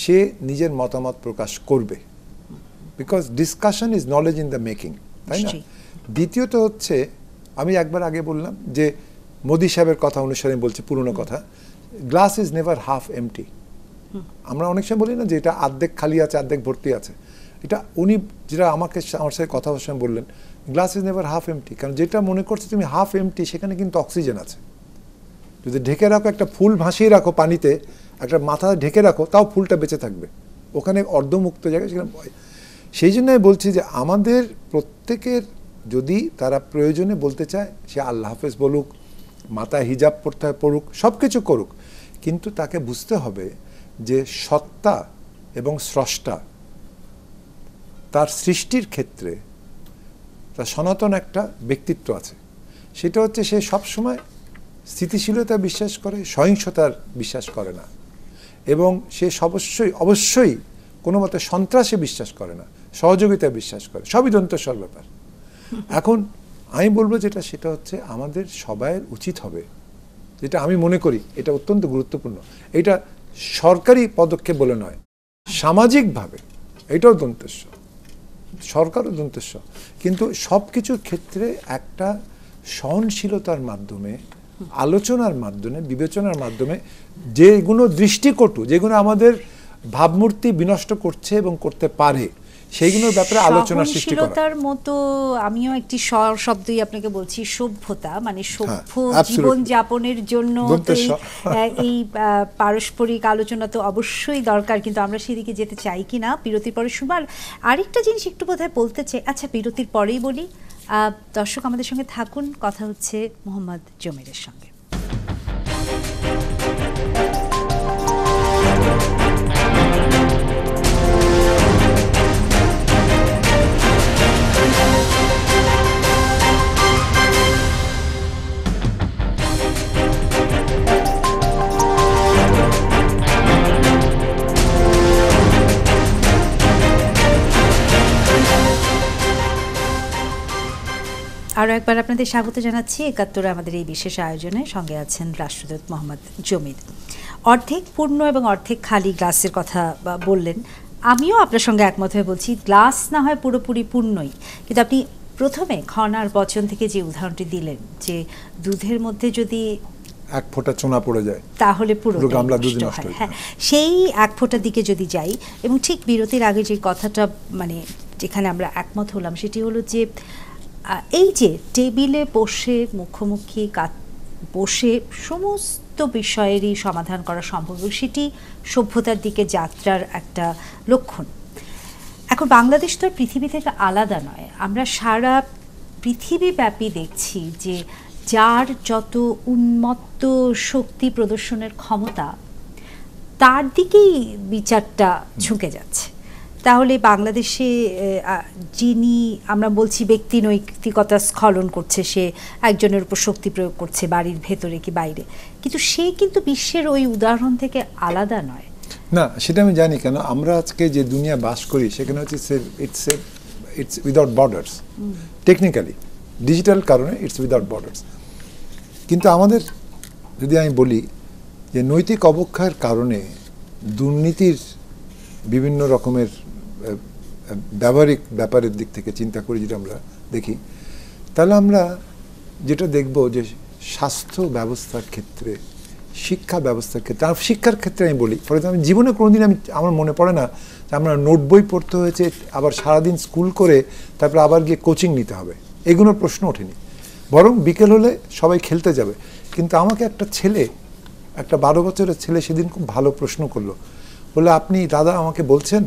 সে নিজের মতামত প্রকাশ করবে, because discussion is knowledge in the making, তাই না? দ্বিতীয়ত হচ্ছে, আমি একবার আগে বললাম যে মোদি সাহেবের কথা অনুসারে বলছি, পুরনো কথা, glass is never half empty. আমরা অনেক সময় বলি না যে এটা অর্ধেক খালি আছে অর্ধেক ভর্তি আছে, এটা উনি যেটা আমার সাথে কথা বলার সময় বললেন, glass is never half empty, কারণ যেটা মনে করছে তুমি হাফ এমটি সেখানে কিন্তু অক্সিজেন আছে। যদি ঢেকে রাখো, একটা ফুল ভাসিয়ে রাখো পানিতে, একটা মাথা ঢেকে রাখো, তাও ফুলটা বেঁচে থাকবে, ওখানে অর্ধমুক্ত জায়গায় সেখানে। সেই জন্য আমি বলছি যে আমাদের প্রত্যেকের যদি তারা প্রয়োজনে বলতে চায়, সে আল্লাহ হাফেজ বলুক, মাথায় হিজাব পড়তে হয় পড়ুক, সব কিছু করুক, কিন্তু তাকে বুঝতে হবে যে সত্তা এবং স্রষ্টা তার সৃষ্টির ক্ষেত্রে তার সনাতন একটা ব্যক্তিত্ব আছে। সেটা হচ্ছে সে সবসময় স্থিতিশীলতা বিশ্বাস করে, সহিংসতার বিশ্বাস করে না, এবং সে অবশ্যই কোনো মতে সন্ত্রাসে বিশ্বাস করে না, সহযোগিতায় বিশ্বাস করে, সবই দন্তস্বর ব্যাপার। এখন আমি বলবো সেটা হচ্ছে আমাদের সবাইয়ের উচিত হবে, যেটা আমি মনে করি এটা অত্যন্ত গুরুত্বপূর্ণ, এটা সরকারি পদক্ষেপ বলে নয়, সামাজিকভাবে এটাও দন্তস্ব, সরকারও দন্তস্ব, কিন্তু সব কিছুর ক্ষেত্রে একটা সহনশীলতার মাধ্যমে, আলোচনার মাধ্যমে, বিবেচনার মাধ্যমে, যেগুলো দৃষ্টিকটু, যেগুলো আমাদের ভাবমূর্তি বিনষ্ট করছে এবং করতে পারে, সেইগুলোর ব্যাপারে আলোচনার সৃষ্টি করা। সহনশীলতার মতো আমিও একটি শব্দই আপনাকে বলছি, সভ্যতা, মানে সভ্য জীবন যাপনের জন্য এই পারস্পরিক আলোচনা তো অবশ্যই দরকার, কিন্তু আমরা সেদিকে যেতে চাই কিনা বিরতির পরে শুনবার। আরেকটা জিনিস একটু বোধহয় বলতে চাই, আচ্ছা বিরতির পরেই বলি। দর্শক আমাদের সঙ্গে থাকুন, কথা হচ্ছে মোহাম্মদ জমিরের সঙ্গে। আরও একবার আপনাদের স্বাগত জানাচ্ছি ৭১ আমাদের এই বিশেষ আয়োজনে। সঙ্গে আছেন রাষ্ট্রদূত মোহাম্মদ জমির। অর্ধেক পূর্ণ এবং অর্ধেক খালি গ্লাসের কথা বললেন, আমিও আপনার সঙ্গে একমত হয়ে বলছি, গ্লাস না হয় পুরোপুরি পূর্ণই, কিন্তু আপনি প্রথমে ক্ষণ বচন থেকে যে উদাহরণটি দিলেন যে দুধের মধ্যে যদি এক ফোঁটা চুনা পড়ে যায় তাহলে পুরো গামলা দুধ নষ্ট হয়। হ্যাঁ, সেই এক ফোঁটার দিকে যদি যাই, এবং ঠিক বিরতির আগে যে কথাটা মানে যেখানে আমরা একমত হলাম সেটি হলো যে এই যে টেবিলে বসে মুখোমুখি বসে সমস্ত বিষয়েরই সমাধান করা সম্ভব, সেটি সভ্যতার দিকে যাত্রার একটা লক্ষণ। এখন বাংলাদেশ তো আর পৃথিবী থেকে আলাদা নয়, আমরা সারা পৃথিবীব্যাপী দেখছি যে যার যত উন্মত্ত শক্তি প্রদর্শনের ক্ষমতা, তার দিকেই বিচারটা ঝুঁকে যাচ্ছে। তাহলে বাংলাদেশে যিনি আমরা বলছি ব্যক্তি নৈতিকতা স্খলন করছে, সে একজনের উপর শক্তি প্রয়োগ করছে, বাড়ির ভেতরে কি বাইরে, কিন্তু সে কিন্তু বিশ্বের ওই উদাহরণ থেকে আলাদা নয়। না, সেটা আমি জানি। কেন আমরা আজকে যে দুনিয়া বাস করি সেখানে হচ্ছে it's without borders, technically digital কারণে ইটস উইদাউট বর্ডার্স। কিন্তু আমাদের যদি আমি বলি যে নৈতিক অবক্ষয়ের কারণে দুর্নীতির বিভিন্ন রকমের ব্যবহারিক ব্যাপারের দিক থেকে চিন্তা করি, যেটা আমরা দেখি, তাহলে আমরা যেটা দেখব যে স্বাস্থ্য ব্যবস্থার ক্ষেত্রে, শিক্ষা ব্যবস্থার ক্ষেত্রে, আর শিক্ষার ক্ষেত্রে আমি বলি, ফলে আমি জীবনে কোনোদিন আমার মনে পড়ে না যে আমরা নোট বই পড়তে হয়েছে, আবার সারাদিন স্কুল করে তারপরে আবার গিয়ে কোচিং নিতে হবে, এগুলোর প্রশ্ন ওঠেনি। বরং বিকেল হলে সবাই খেলতে যাবে। কিন্তু আমাকে একটা 12 বছরের ছেলে সেদিন খুব ভালো প্রশ্ন করলো, বলে আপনি দাদা আমাকে বলছেন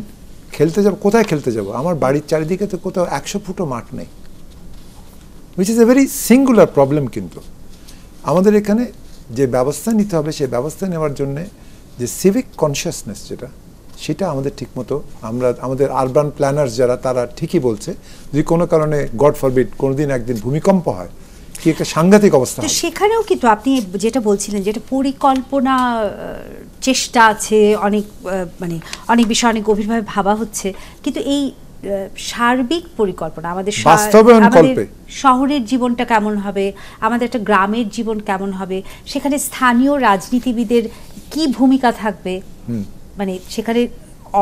খেলতে যাব, কোথায় খেলতে যাব? আমার বাড়ির চারিদিকে তো কোথাও 100 ফুটও মাঠ নেই, which is a very singular problem. কিন্তু আমাদের এখানে যে ব্যবস্থা নিতে হবে, সেই ব্যবস্থা নেওয়ার জন্যে যে সিভিক কনসিয়াসনেস সেটা আমাদের ঠিকমতো, আমাদের আরবান প্ল্যানার্স যারা, তারা ঠিকই বলছে, যদি কোনো কারণে গড ফরবিড কোনোদিন একদিন ভূমিকম্প হয়, কি একটা সাংঘাতিক অবস্থা। তো সেখানেও কিন্তু আপনি যেটা বলছিলেন, যেটা পরিকল্পনা চেষ্টা আছে, অনেক মানে অনেক বিষয় অনেক গভীরভাবে ভাবা হচ্ছে, কিন্তু এই সার্বিক পরিকল্পনা আমাদের শহরের জীবনটা কেমন হবে, আমাদের একটা গ্রামের জীবন কেমন হবে, সেখানে স্থানীয় রাজনীতিবিদের কি ভূমিকা থাকবে, মানে সেখানে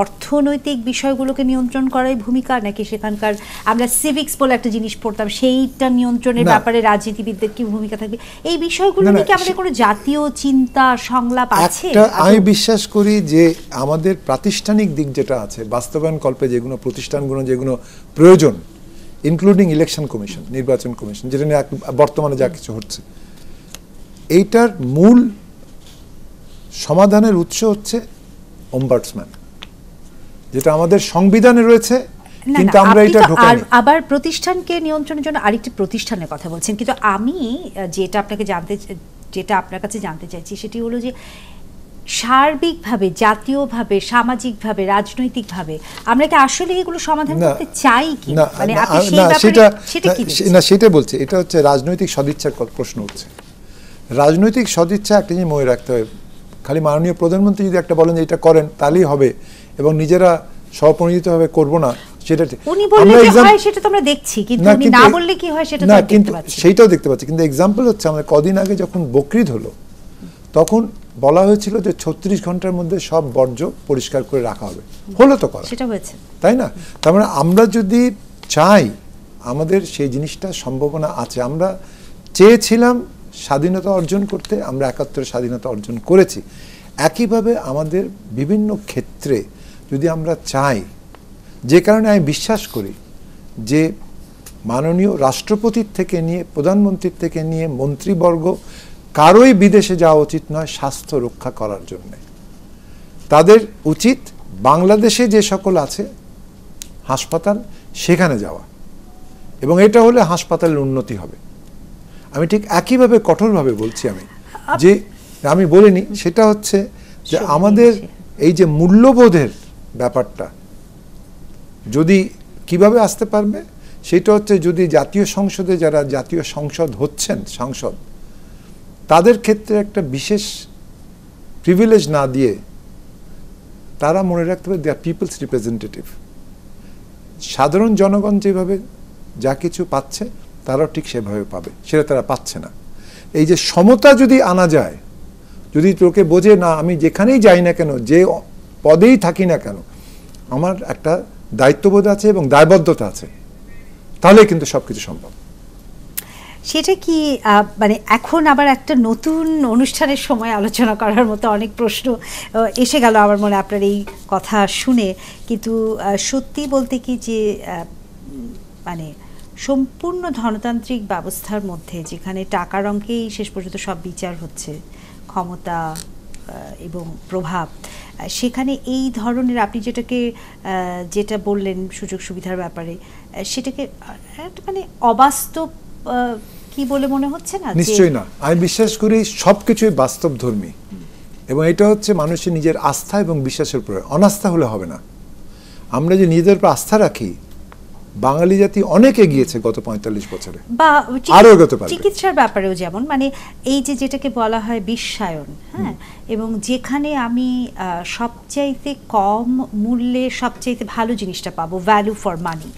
অর্থনৈতিক বিষয়গুলোকে নিয়ন্ত্রণ করাই ভূমিকা, নাকি সেখানকার আমরা সিভিক্স বলে একটা জিনিস পড়তাম সেইটা নিয়ন্ত্রণের ব্যাপারে রাজনীতিবিদদের কি ভূমিকা থাকবে, এই বিষয়গুলো নিয়ে কি আমাদের কোনো জাতীয় চিন্তা সংলাপ আছে? আমি বিশ্বাস করি যে আমাদের প্রাতিষ্ঠানিক দিক যেটা আছে, বাস্তবায়ন কল্পে যেগুলো প্রতিষ্ঠানগুলো যেগুলো প্রয়োজন, ইনক্লুডিং ইলেকশন কমিশন, নির্বাচন কমিশন, যেটা নিয়ে বর্তমানে যা কিছু হচ্ছে, এইটার মূল সমাধানের উৎস হচ্ছে ওমবাডসম্যান, যেটা আমাদের সংবিধানে রয়েছে, কিন্তু আমরা এটা ঢোকাই। আবার প্রতিষ্ঠানকে নিয়ন্ত্রণের জন্য আরেকটি প্রতিষ্ঠানের কথা বলছেন, কিন্তু আমি যেটা আপনার কাছে জানতে চাইছি সেটি হলো যে সার্বিকভাবে, জাতীয়ভাবে, সামাজিকভাবে, রাজনৈতিকভাবে আমরা কি আসলে এগুলো সমাধান করতে চাই কি? মানে আপনি সেই ব্যাপারে সেটা কি? না, সেটা বলছে, এটা হচ্ছে রাজনৈতিক সদিচ্ছার প্রশ্ন হচ্ছে। রাজনৈতিক সদিচ্ছা একটা জিনিস মনে রাখতে হবে, খালি মাননীয় প্রধানমন্ত্রী যদি একটা বলেন যে এটা করেন তাহলেই হবে, এবং নিজেরা স্বপ্রণোদিতভাবে করব না, সেটা উনি বললে কি হয় সেটা তো আমরা দেখছি, কিন্তু উনি না বললে কি হয় সেটা তো দেখতে পাচ্ছি। সেইটাও দেখতে পাচ্ছি, কিন্তু এক্সাম্পল হচ্ছে আমরা কদিন আগে যখন বকরিদ হলো তখন বলা হয়েছিল যে 36 ঘন্টার মধ্যে সব বর্জ্য পরিষ্কার করে রাখা হবে, হলো তো করা, সেটা হয়েছে, তাই না? তার মানে আমরা যদি চাই, আমাদের সেই জিনিসটা সম্ভাবনা আছে। আমরা চেয়েছিলাম স্বাধীনতা অর্জন করতে, আমরা 71 স্বাধীনতা অর্জন করেছি। একইভাবে আমাদের বিভিন্ন ক্ষেত্রে যদি আমরা চাই, যে কারণে আমি বিশ্বাস করি যে মাননীয় রাষ্ট্রপতির থেকে নিয়ে, প্রধানমন্ত্রীর থেকে নিয়ে মন্ত্রীবর্গ কারোই বিদেশে যাওয়া উচিত নয় স্বাস্থ্য রক্ষা করার জন্য। তাদের উচিত বাংলাদেশে যে সকল আছে হাসপাতাল সেখানে যাওয়া, এবং এটা হলে হাসপাতালের উন্নতি হবে। আমি ঠিক একইভাবে কঠোরভাবে বলছি, আমি বলিনি, সেটা হচ্ছে যে আমাদের এই যে মূল্যবোধের ব্যাপারটা যদি কিভাবে আসতে পারবে, সেটা হচ্ছে যদি জাতীয় সংসদে যারা জাতীয় সংসদ হচ্ছেন, সাংসদ, তাদের ক্ষেত্রে একটা বিশেষ প্রিভিলেজ না দিয়ে তারা মনে রাখতে হবে দে আর পিপলস রিপ্রেজেন্টেটিভ। সাধারণ জনগণ যেভাবে যা কিছু পাচ্ছে তারাও ঠিক সেভাবে পাবে, সেটা তারা পাচ্ছে না। এই যে সমতা যদি আনা যায়, যদি তোকে বোঝে না আমি যেখানেই যাই না কেন, যে পদেই থাকি না কেন, আমার একটা দায়িত্ববোধ আছে এবং দায়বদ্ধতা আছে, তাহলে কিন্তু সবকিছু সম্ভব। সেটা কি মানে এখন আবার একটা নতুন অনুষ্ঠানের সময় আলোচনা করার মতো অনেক প্রশ্ন এসে গেল আমার মনে আপনার এই কথা শুনে, কিন্তু সত্যি বলতে কি যে মানে সম্পূর্ণ ধনতান্ত্রিক ব্যবস্থার মধ্যে, যেখানে টাকার অঙ্কেই শেষ পর্যন্ত সব বিচার হচ্ছে, ক্ষমতা এবং প্রভাব, সেখানে এই ধরনের আপনি যেটা বললেন সুযোগ সুবিধার ব্যাপারে, সেটাকে মানে অবাস্তব কি বলে মনে হচ্ছে না? নিশ্চয়ই না, আমি বিশ্বাস করি সবকিছুই বাস্তবধর্মী, এবং এটা হচ্ছে মানুষের নিজের আস্থা এবং বিশ্বাসের উপরে। অনাস্থা হলে হবে না। আমরা যে নিজেদের উপর আস্থা রাখি, বাঙালি জাতি অনেক এগিয়েছে গত 45 বছরে, বা আরো এগোতে পারবে। চিকিৎসার ব্যাপারেও যেমন, মানে এই যেটাকে বলা হয় বিশ্বায়ন, হ্যাঁ, এবং যেখানে আমি সবচাইতে কম মূল্যে সবচাইতে ভালো জিনিসটা পাবো, ভ্যালু ফর মানি,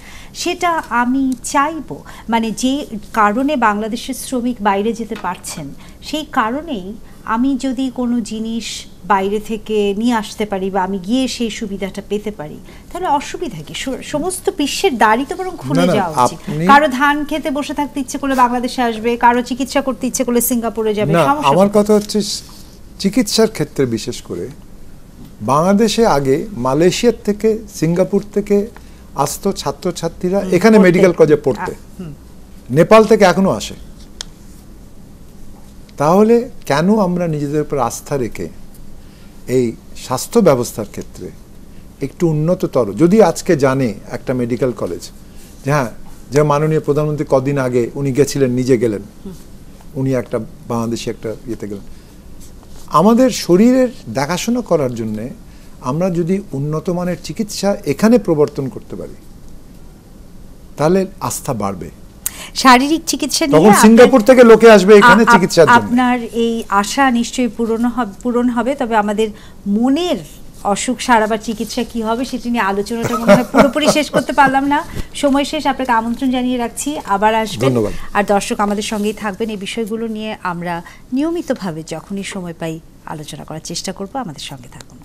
সেটা আমি চাইবো। মানে যে কারণে বাংলাদেশের শ্রমিক বাইরে যেতে পারছেন, সেই কারণেই আমি যদি কোনো জিনিস বাইরে থেকে নিয়ে আসতে পারি বা আমি গিয়ে সেই সুবিধাটা পেতে পারি, তাহলে অসুবিধা কি? সমস্ত বিশ্বের দ্বারই তো বরং খুলে যাওয়া উচিত। কারো ধান খেতে বসে থাকতে ইচ্ছে করলে বাংলাদেশে আসবে, কারো চিকিৎসা করতে ইচ্ছে করলে সিঙ্গাপুরে যাবে। আমার কথা হচ্ছে চিকিৎসার ক্ষেত্রে বিশেষ করে বাংলাদেশে আগে মালয়েশিয়ার থেকে, সিঙ্গাপুর থেকে আসতো ছাত্রছাত্রীরা এখানে মেডিকেল কলেজে পড়তে, নেপাল থেকে এখনো আসে। তাহলে কেন আমরা নিজেদের উপর আস্থা রেখে এই স্বাস্থ্য ব্যবস্থার ক্ষেত্রে একটু উন্নততর, যদি আজকে জানে একটা মেডিকেল কলেজ, যে হ্যাঁ, যে মাননীয় প্রধানমন্ত্রী কদিন আগে উনি গেছিলেন, নিজে গেলেন, উনি একটা বাংলাদেশি একটা ইয়েতে গেলেন, আমাদের শরীরের দেখাশোনা করার জন্যে আমরা যদি উন্নত মানের চিকিৎসা এখানে প্রবর্তন করতে পারি, তাহলে আস্থা বাড়বে। শারীরিক চিকিৎসা নিয়ে তখন সিঙ্গাপুর থেকে লোকে আসবে এখানে চিকিৎসার জন্য। আপনার এই আশা নিশ্চয়ই পূরণ হবে, তবে আমাদের মনের অসুখ সারাবার চিকিৎসা কি হবে সেটি নিয়ে আলোচনাটা মনে হয় পুরোপুরি শেষ করতে পারলাম না। সময় শেষ, আপনাকে আমন্ত্রণ জানিয়ে রাখছি, আবার আসবেন। ধন্যবাদ। আর দর্শক আমাদের সঙ্গেই থাকবেন। এই বিষয়গুলো নিয়ে আমরা নিয়মিতভাবে যখনই সময় পাই আলোচনা করার চেষ্টা করব। আমাদের সঙ্গে থাকুন।